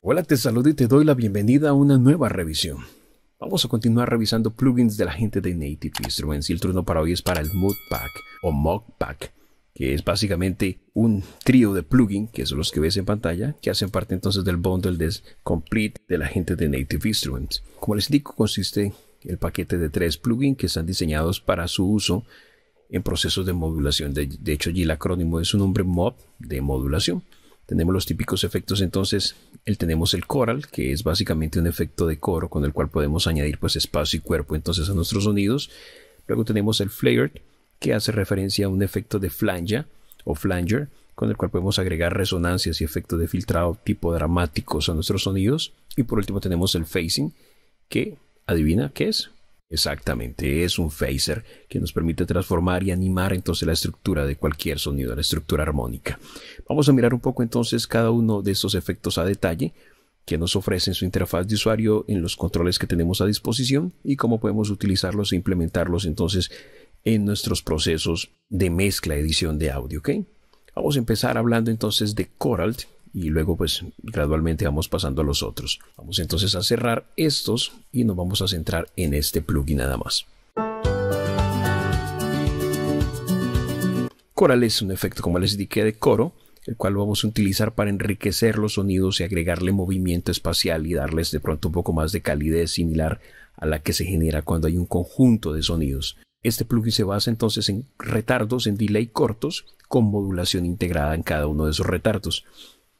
Hola, te saludo y te doy la bienvenida a una nueva revisión. Vamos a continuar revisando plugins de la gente de Native Instruments y el turno para hoy es para el Mood Pack o Moog Pack, que es básicamente un trío de plugins, que son los que ves en pantalla, que hacen parte entonces del bundle de Complete de la gente de Native Instruments. Como les indico, consiste el paquete de 3 plugins que están diseñados para su uso en procesos de modulación. De hecho, allí el acrónimo es un nombre Moog de modulación. Tenemos los típicos efectos, entonces tenemos el choral, que es básicamente un efecto de coro con el cual podemos añadir pues espacio y cuerpo entonces a nuestros sonidos. Luego tenemos el flared, que hace referencia a un efecto de flanger o flanger, con el cual podemos agregar resonancias y efectos de filtrado tipo dramáticos a nuestros sonidos. Y por último tenemos el phasing, que adivina qué es. Exactamente, es un phaser que nos permite transformar y animar entonces la estructura de cualquier sonido, la estructura armónica. Vamos a mirar un poco entonces cada uno de estos efectos a detalle que nos ofrecen su interfaz de usuario en los controles que tenemos a disposición y cómo podemos utilizarlos e implementarlos entonces en nuestros procesos de mezcla, edición de audio, ¿ok? Vamos a empezar hablando entonces de choral y luego pues gradualmente vamos pasando a los otros. Vamos entonces a cerrar estos y nos vamos a centrar en este plugin nada más. Choral es un efecto, como les indiqué, de coro, el cual vamos a utilizar para enriquecer los sonidos y agregarle movimiento espacial y darles de pronto un poco más de calidez similar a la que se genera cuando hay un conjunto de sonidos. Este plugin se basa entonces en retardos, en delay cortos, con modulación integrada en cada uno de esos retardos.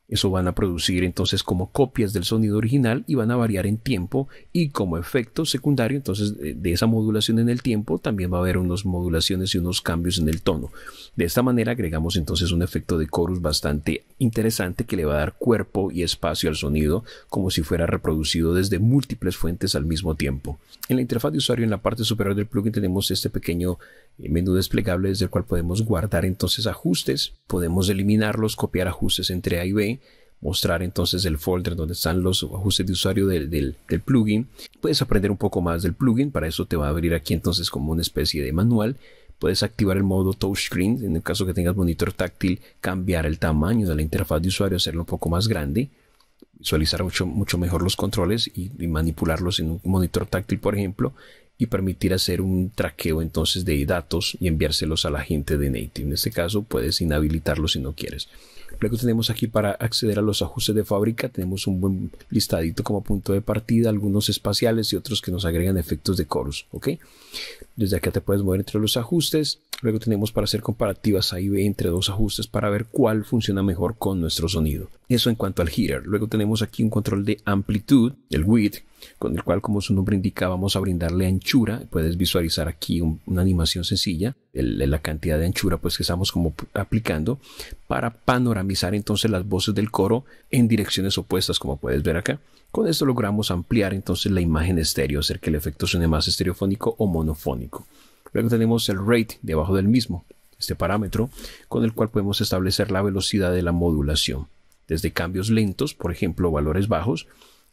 Eso van a producir entonces como copias del sonido original y van a variar en tiempo, y como efecto secundario entonces de esa modulación en el tiempo también va a haber unas modulaciones y unos cambios en el tono. De esta manera agregamos entonces un efecto de chorus bastante interesante que le va a dar cuerpo y espacio al sonido como si fuera reproducido desde múltiples fuentes al mismo tiempo. En la interfaz de usuario, en la parte superior del plugin, tenemos este pequeño menú desplegable desde el cual podemos guardar entonces ajustes, podemos eliminarlos, copiar ajustes entre A y B, mostrar entonces el folder donde están los ajustes de usuario del plugin. Puedes aprender un poco más del plugin, para eso te va a abrir aquí entonces como una especie de manual. Puedes activar el modo touchscreen, en el caso que tengas monitor táctil, cambiar el tamaño de la interfaz de usuario, hacerlo un poco más grande, visualizar mucho mejor los controles y manipularlos en un monitor táctil, por ejemplo, y permitir hacer un traqueo entonces de datos y enviárselos a la gente de Native. En este caso puedes inhabilitarlos si no quieres. Luego tenemos aquí para acceder a los ajustes de fábrica, tenemos un buen listadito como punto de partida, algunos espaciales y otros que nos agregan efectos de chorus, ¿ok? Desde acá te puedes mover entre los ajustes. Luego tenemos para hacer comparativas A y B entre dos ajustes para ver cuál funciona mejor con nuestro sonido. Eso en cuanto al header. Luego tenemos aquí un control de amplitud, el width, con el cual, como su nombre indica, vamos a brindarle anchura. Puedes visualizar aquí una animación sencilla de la cantidad de anchura pues que estamos como aplicando para panoramizar entonces las voces del coro en direcciones opuestas, como puedes ver acá. Con esto logramos ampliar entonces la imagen estéreo, hacer que el efecto suene más estereofónico o monofónico. Luego tenemos el rate debajo del mismo, este parámetro con el cual podemos establecer la velocidad de la modulación, desde cambios lentos, por ejemplo valores bajos,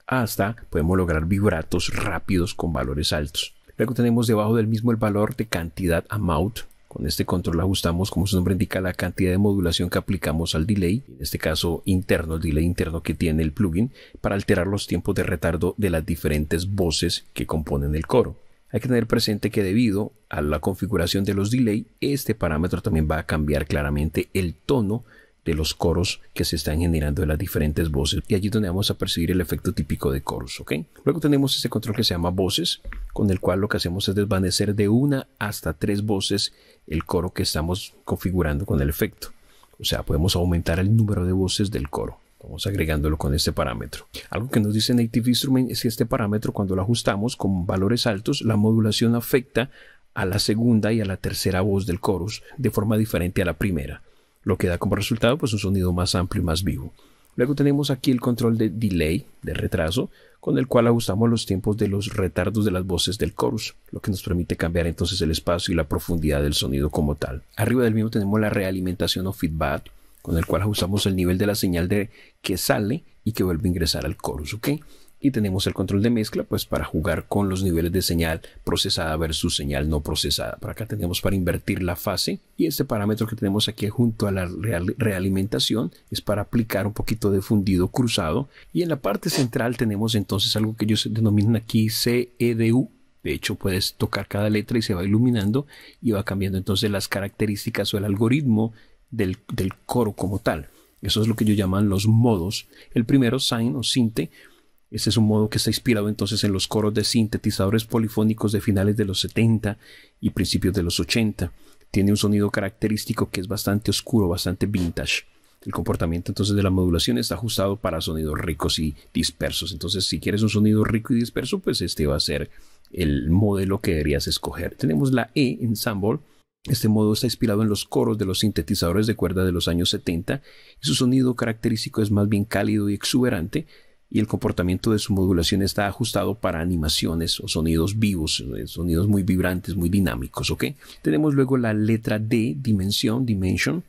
hasta podemos lograr vibratos rápidos con valores altos. Luego tenemos debajo del mismo el valor de cantidad amount. Con este control ajustamos, como su nombre indica, la cantidad de modulación que aplicamos al delay, en este caso interno, el delay interno que tiene el plugin, para alterar los tiempos de retardo de las diferentes voces que componen el coro. Hay que tener presente que debido a la configuración de los delay, este parámetro también va a cambiar claramente el tono de los coros que se están generando de las diferentes voces, y allí es donde vamos a percibir el efecto típico de chorus, ¿ok? Luego tenemos este control que se llama voces, con el cual lo que hacemos es desvanecer de 1 hasta 3 voces el coro que estamos configurando con el efecto. O sea, podemos aumentar el número de voces del coro. Vamos agregándolo con este parámetro. Algo que nos dice Native Instruments es que este parámetro, cuando lo ajustamos con valores altos, la modulación afecta a la segunda y a la tercera voz del chorus de forma diferente a la primera, lo que da como resultado pues un sonido más amplio y más vivo. Luego tenemos aquí el control de delay, de retraso, con el cual ajustamos los tiempos de los retardos de las voces del chorus, lo que nos permite cambiar entonces el espacio y la profundidad del sonido como tal. Arriba del mismo tenemos la realimentación o feedback, con el cual ajustamos el nivel de la señal que sale y que vuelve a ingresar al chorus, ¿ok? Y tenemos el control de mezcla pues para jugar con los niveles de señal procesada versus señal no procesada. Por acá tenemos para invertir la fase, y este parámetro que tenemos aquí junto a la realimentación es para aplicar un poquito de fundido cruzado. Y en la parte central tenemos entonces algo que ellos denominan aquí CEDU. De hecho, puedes tocar cada letra y se va iluminando y va cambiando entonces las características o el algoritmo del coro como tal. Eso es lo que ellos llaman los modos. El primero, Sine o Sinte. Este es un modo que está inspirado entonces en los coros de sintetizadores polifónicos de finales de los 70 y principios de los 80. Tiene un sonido característico que es bastante oscuro, bastante vintage. El comportamiento entonces de la modulación está ajustado para sonidos ricos y dispersos. Entonces, si quieres un sonido rico y disperso, pues este va a ser el modelo que deberías escoger. Tenemos la E Ensemble. Este modo está inspirado en los coros de los sintetizadores de cuerda de los años 70 y su sonido característico es más bien cálido y exuberante, y el comportamiento de su modulación está ajustado para animaciones o sonidos vivos, sonidos muy vibrantes, muy dinámicos, ¿ok? Tenemos luego la letra D, Dimension.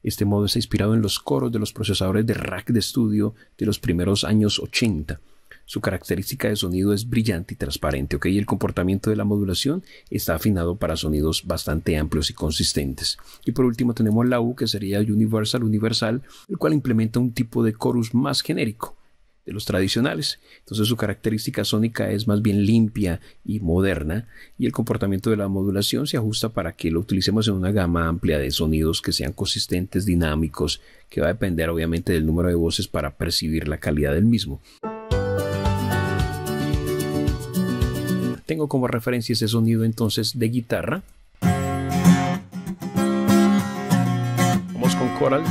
Este modo está inspirado en los coros de los procesadores de rack de estudio de los primeros años 80. Su característica de sonido es brillante y transparente, ¿ok? Y el comportamiento de la modulación está afinado para sonidos bastante amplios y consistentes. Y por último tenemos la U, que sería Universal, el cual implementa un tipo de chorus más genérico de los tradicionales. Entonces su característica sónica es más bien limpia y moderna, y el comportamiento de la modulación se ajusta para que lo utilicemos en una gama amplia de sonidos que sean consistentes, dinámicos, que va a depender obviamente del número de voces para percibir la calidad del mismo. Tengo como referencia ese sonido entonces de guitarra. Vamos con coral.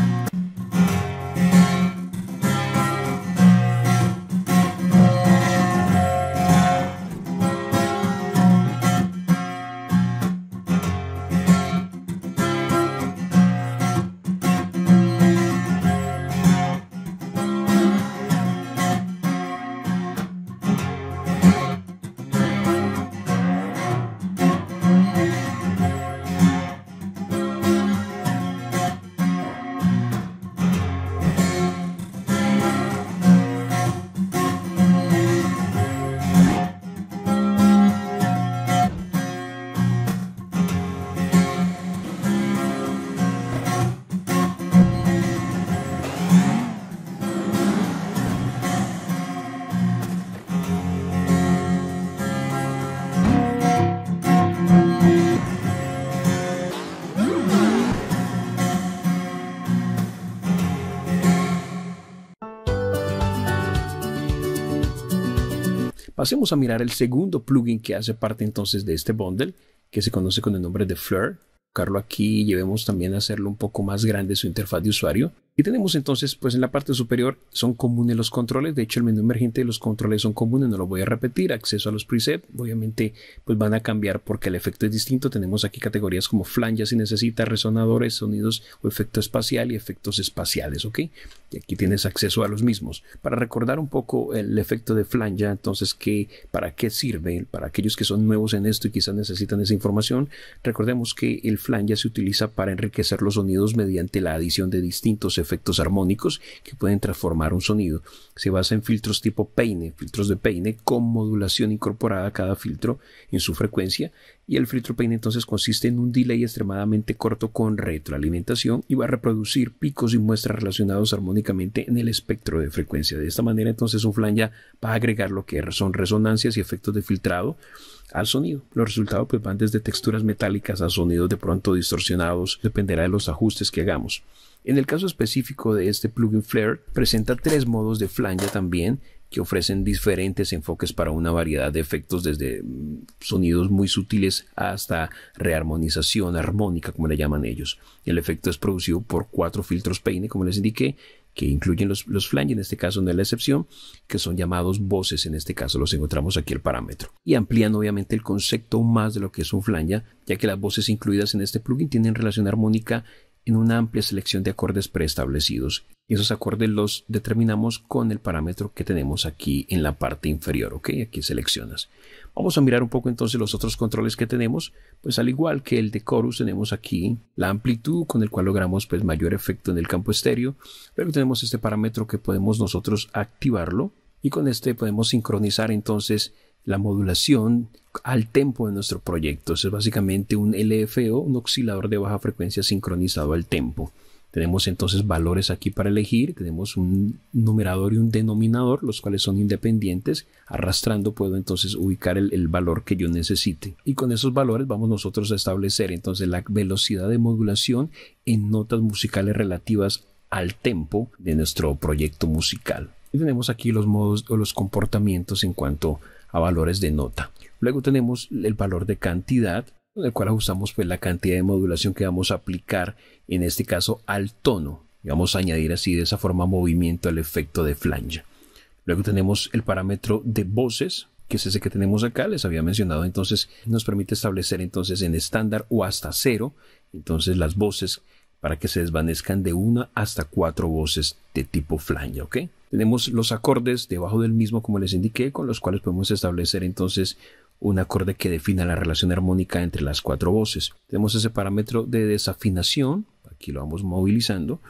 Pasemos a mirar el segundo plugin que hace parte entonces de este bundle, que se conoce con el nombre de Flare. Colocarlo aquí, llevemos también a hacerlo un poco más grande su interfaz de usuario. Y tenemos entonces, pues en la parte superior son comunes los controles. De hecho, el menú emergente de los controles son comunes, no lo voy a repetir. Acceso a los presets, obviamente, pues van a cambiar porque el efecto es distinto. Tenemos aquí categorías como flange si necesita, resonadores, sonidos o efecto espacial y efectos espaciales, ¿ok? Y aquí tienes acceso a los mismos. Para recordar un poco el efecto de flange, entonces, ¿para qué sirve? Para aquellos que son nuevos en esto y quizás necesitan esa información, recordemos que el flange se utiliza para enriquecer los sonidos mediante la adición de distintos efectos armónicos que pueden transformar un sonido. Se basa en filtros tipo peine, filtros de peine con modulación incorporada a cada filtro en su frecuencia, y el filtro peine entonces consiste en un delay extremadamente corto con retroalimentación y va a reproducir picos y muestras relacionados armónicamente en el espectro de frecuencia. De esta manera entonces un flange va a agregar lo que son resonancias y efectos de filtrado al sonido. Los resultados pues van desde texturas metálicas a sonidos de pronto distorsionados, dependerá de los ajustes que hagamos. En el caso específico de este plugin Flare, presenta 3 modos de flange también, que ofrecen diferentes enfoques para una variedad de efectos, desde sonidos muy sutiles hasta rearmonización armónica, como le llaman ellos. El efecto es producido por 4 filtros peine, como les indiqué, que incluyen los flange, en este caso no es la excepción, que son llamados voces, en este caso los encontramos aquí el parámetro. Y amplían obviamente el concepto más de lo que es un flange, ya que las voces incluidas en este plugin tienen relación armónica en una amplia selección de acordes preestablecidos. Y esos acordes los determinamos con el parámetro que tenemos aquí en la parte inferior, ¿ok? Aquí seleccionas. Vamos a mirar un poco entonces los otros controles que tenemos. Pues al igual que el de chorus, tenemos aquí la amplitud, con el cual logramos pues mayor efecto en el campo estéreo. Pero tenemos este parámetro que podemos nosotros activarlo Y con este podemos sincronizar entonces la modulación al tempo de nuestro proyecto. Eso es básicamente un LFO, un oscilador de baja frecuencia sincronizado al tempo. Tenemos entonces valores aquí para elegir. Tenemos un numerador y un denominador, los cuales son independientes. Arrastrando puedo entonces ubicar el valor que yo necesite. Y con esos valores vamos nosotros a establecer entonces la velocidad de modulación en notas musicales relativas al tempo de nuestro proyecto musical. Y tenemos aquí los modos o los comportamientos en cuanto a valores de nota. Luego tenemos el valor de cantidad, con el cual ajustamos pues la cantidad de modulación que vamos a aplicar, en este caso al tono. Y vamos a añadir así de esa forma movimiento al efecto de flange. Luego tenemos el parámetro de voces, que es ese que tenemos acá, les había mencionado. Entonces nos permite establecer entonces en estándar o hasta 0, entonces las voces para que se desvanezcan de 1 hasta 4 voces de tipo flange, ¿ok? Tenemos los acordes debajo del mismo, como les indiqué, con los cuales podemos establecer entonces un acorde que defina la relación armónica entre las 4 voces. Tenemos ese parámetro de desafinación, aquí lo vamos movilizando.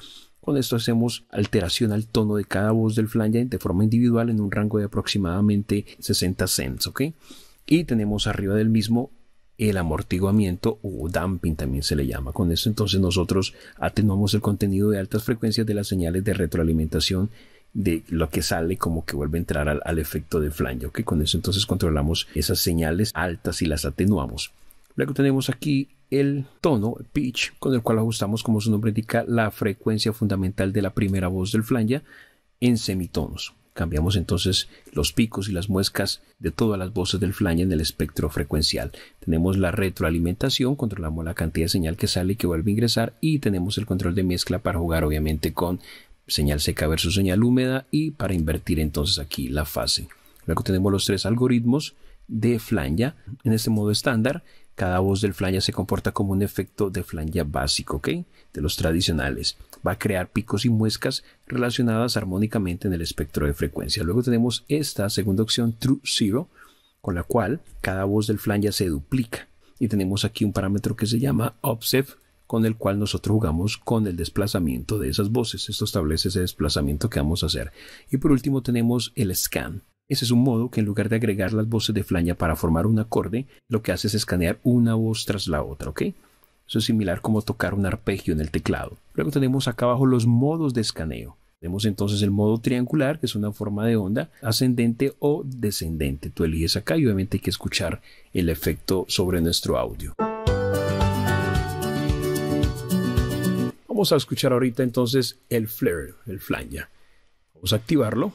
Con esto hacemos alteración al tono de cada voz del flange de forma individual en un rango de aproximadamente 60 cents, ¿ok? Y tenemos arriba del mismo el amortiguamiento o damping también se le llama. Con esto entonces nosotros atenuamos el contenido de altas frecuencias de las señales de retroalimentación de lo que sale como que vuelve a entrar al efecto de flange, ¿ok? Con eso entonces controlamos esas señales altas y las atenuamos. Luego tenemos aquí el tono, pitch, con el cual ajustamos, como su nombre indica, la frecuencia fundamental de la primera voz del flange en semitonos. Cambiamos entonces los picos y las muescas de todas las voces del flange en el espectro frecuencial. Tenemos la retroalimentación, controlamos la cantidad de señal que sale y que vuelve a ingresar, y tenemos el control de mezcla para jugar obviamente con señal seca versus señal húmeda y para invertir entonces aquí la fase. Luego tenemos los 3 algoritmos de flange. En este modo estándar, cada voz del flange se comporta como un efecto de flange básico, ¿ok? De los tradicionales. Va a crear picos y muescas relacionadas armónicamente en el espectro de frecuencia. Luego tenemos esta segunda opción, True Zero, con la cual cada voz del flange se duplica. Y tenemos aquí un parámetro que se llama Offset, con el cual nosotros jugamos con el desplazamiento de esas voces. Esto establece ese desplazamiento que vamos a hacer. Y por último tenemos el Scan. Ese es un modo que en lugar de agregar las voces de flange para formar un acorde, lo que hace es escanear una voz tras la otra, ¿ok? Eso es similar como tocar un arpegio en el teclado. Luego tenemos acá abajo los modos de escaneo. Tenemos entonces el modo triangular, que es una forma de onda ascendente o descendente. Tú eliges acá y obviamente hay que escuchar el efecto sobre nuestro audio. Vamos a escuchar ahorita entonces el flare, el flange. Vamos a activarlo.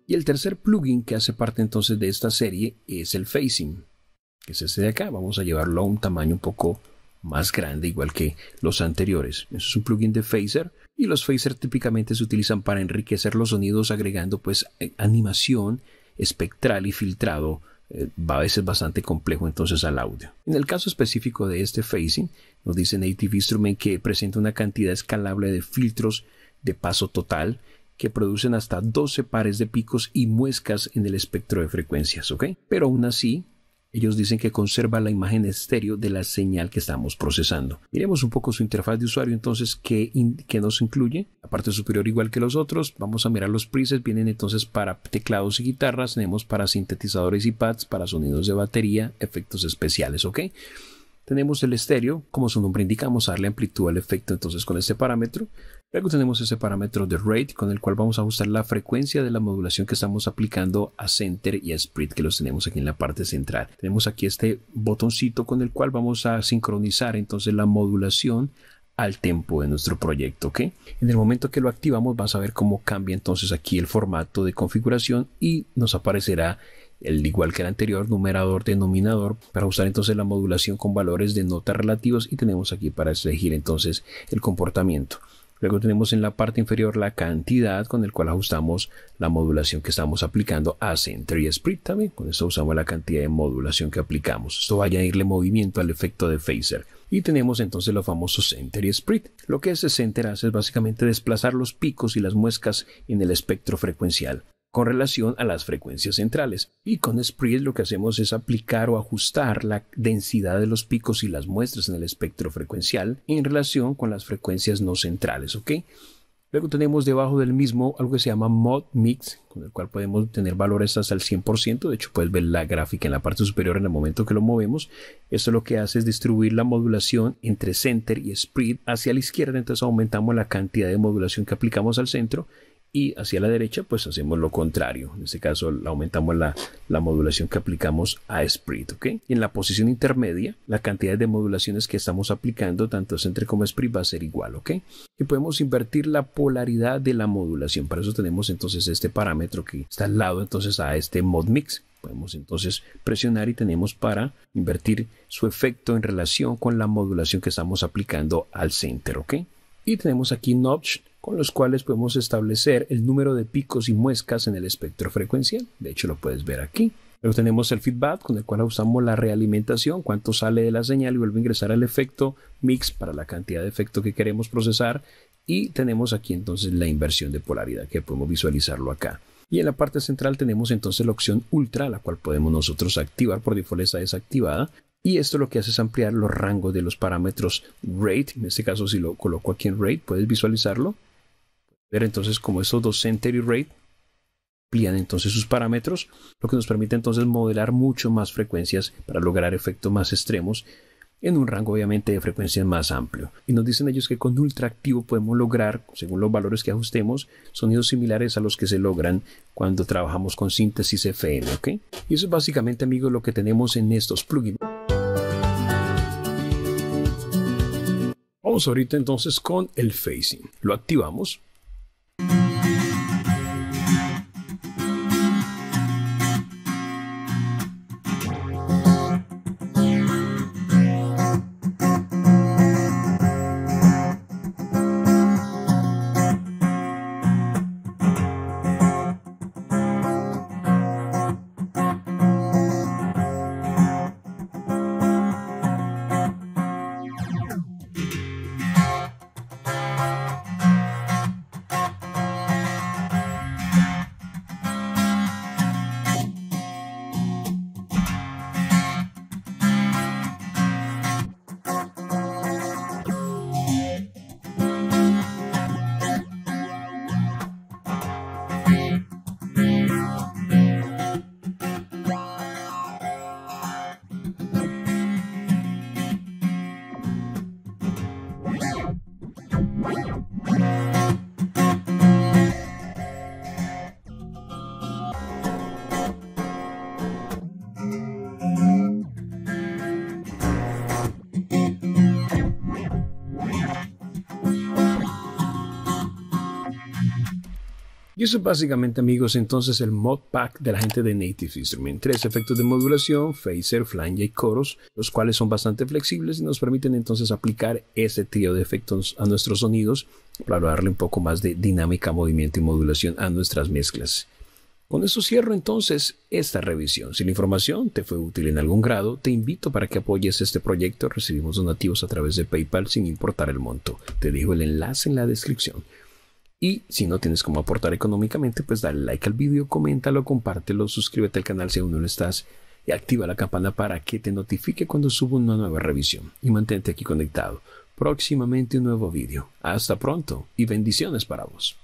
Y el tercer plugin que hace parte entonces de esta serie es el phasing, que es este de acá. Vamos a llevarlo a un tamaño un poco más grande, igual que los anteriores. Eso es un plugin de phaser, y los phasers típicamente se utilizan para enriquecer los sonidos agregando pues animación espectral y filtrado va a veces bastante complejo entonces al audio. En el caso específico de este phasing, nos dice Native Instrument que presenta una cantidad escalable de filtros de paso total que producen hasta 12 pares de picos y muescas en el espectro de frecuencias, ¿ok? Pero aún así, ellos dicen que conserva la imagen estéreo de la señal que estamos procesando. Miremos un poco su interfaz de usuario entonces que nos incluye. La parte superior igual que los otros. Vamos a mirar los presets. Vienen entonces para teclados y guitarras. Tenemos para sintetizadores y pads, para sonidos de batería, efectos especiales, ¿ok? Tenemos el estéreo, como su nombre indica, vamos a darle amplitud al efecto entonces con este parámetro. Luego tenemos ese parámetro de rate con el cual vamos a ajustar la frecuencia de la modulación que estamos aplicando a center y a split, que los tenemos aquí en la parte central. Tenemos aquí este botoncito con el cual vamos a sincronizar entonces la modulación al tempo de nuestro proyecto, ¿ok? En el momento que lo activamos vas a ver cómo cambia entonces aquí el formato de configuración y nos aparecerá igual que el anterior, numerador, denominador, para usar entonces la modulación con valores de nota relativos, y tenemos aquí para elegir entonces el comportamiento. Luego tenemos en la parte inferior la cantidad con el cual ajustamos la modulación que estamos aplicando a center y split también. Con esto usamos la cantidad de modulación que aplicamos. Esto va a añadirle movimiento al efecto de phaser. Y tenemos entonces los famosos center y split. Lo que ese center hace es básicamente desplazar los picos y las muescas en el espectro frecuencial con relación a las frecuencias centrales. Y con split lo que hacemos es aplicar o ajustar la densidad de los picos y las muestras en el espectro frecuencial en relación con las frecuencias no centrales, ¿ok? Luego tenemos debajo del mismo algo que se llama Mod Mix, con el cual podemos tener valores hasta el 100%. De hecho, puedes ver la gráfica en la parte superior en el momento que lo movemos. Esto lo que hace es distribuir la modulación entre center y split hacia la izquierda. Entonces aumentamos la cantidad de modulación que aplicamos al centro, y hacia la derecha pues hacemos lo contrario. En este caso aumentamos la modulación que aplicamos a split, ¿ok? Y en la posición intermedia la cantidad de modulaciones que estamos aplicando tanto center como split va a ser igual, ¿ok? Y podemos invertir la polaridad de la modulación. Para eso tenemos entonces este parámetro que está al lado entonces a este mod mix. Podemos entonces presionar y tenemos para invertir su efecto en relación con la modulación que estamos aplicando al center, ¿ok? Y tenemos aquí notch, con los cuales podemos establecer el número de picos y muescas en el espectro frecuencial. De hecho, lo puedes ver aquí. Luego tenemos el feedback, con el cual usamos la realimentación, cuánto sale de la señal y vuelve a ingresar al efecto mix para la cantidad de efecto que queremos procesar. Y tenemos aquí entonces la inversión de polaridad, que podemos visualizarlo acá. Y en la parte central tenemos entonces la opción ultra, la cual podemos nosotros activar. Por default está desactivada. Y esto lo que hace es ampliar los rangos de los parámetros rate. En este caso, si lo coloco aquí en rate, puedes visualizarlo. Ver entonces como estos dos center y rate amplían entonces sus parámetros, lo que nos permite entonces modelar mucho más frecuencias para lograr efectos más extremos en un rango obviamente de frecuencias más amplio. Y nos dicen ellos que con ultra activo podemos lograr, según los valores que ajustemos, sonidos similares a los que se logran cuando trabajamos con síntesis FM, ¿ok? Y eso es básicamente, amigos, lo que tenemos en estos plugins. Vamos ahorita entonces con el phasing. Lo activamos. Y eso es básicamente, amigos, entonces el mod pack de la gente de Native Instrument. 3 efectos de modulación, phaser, flange y coros, los cuales son bastante flexibles y nos permiten entonces aplicar ese trío de efectos a nuestros sonidos para darle un poco más de dinámica, movimiento y modulación a nuestras mezclas. Con eso cierro entonces esta revisión. Si la información te fue útil en algún grado, te invito para que apoyes este proyecto. Recibimos donativos a través de PayPal sin importar el monto. Te dejo el enlace en la descripción. Y si no tienes cómo aportar económicamente, pues dale like al video, coméntalo, compártelo, suscríbete al canal si aún no lo estás y activa la campana para que te notifique cuando suba una nueva revisión. Y mantente aquí conectado. Próximamente un nuevo video. Hasta pronto y bendiciones para vos.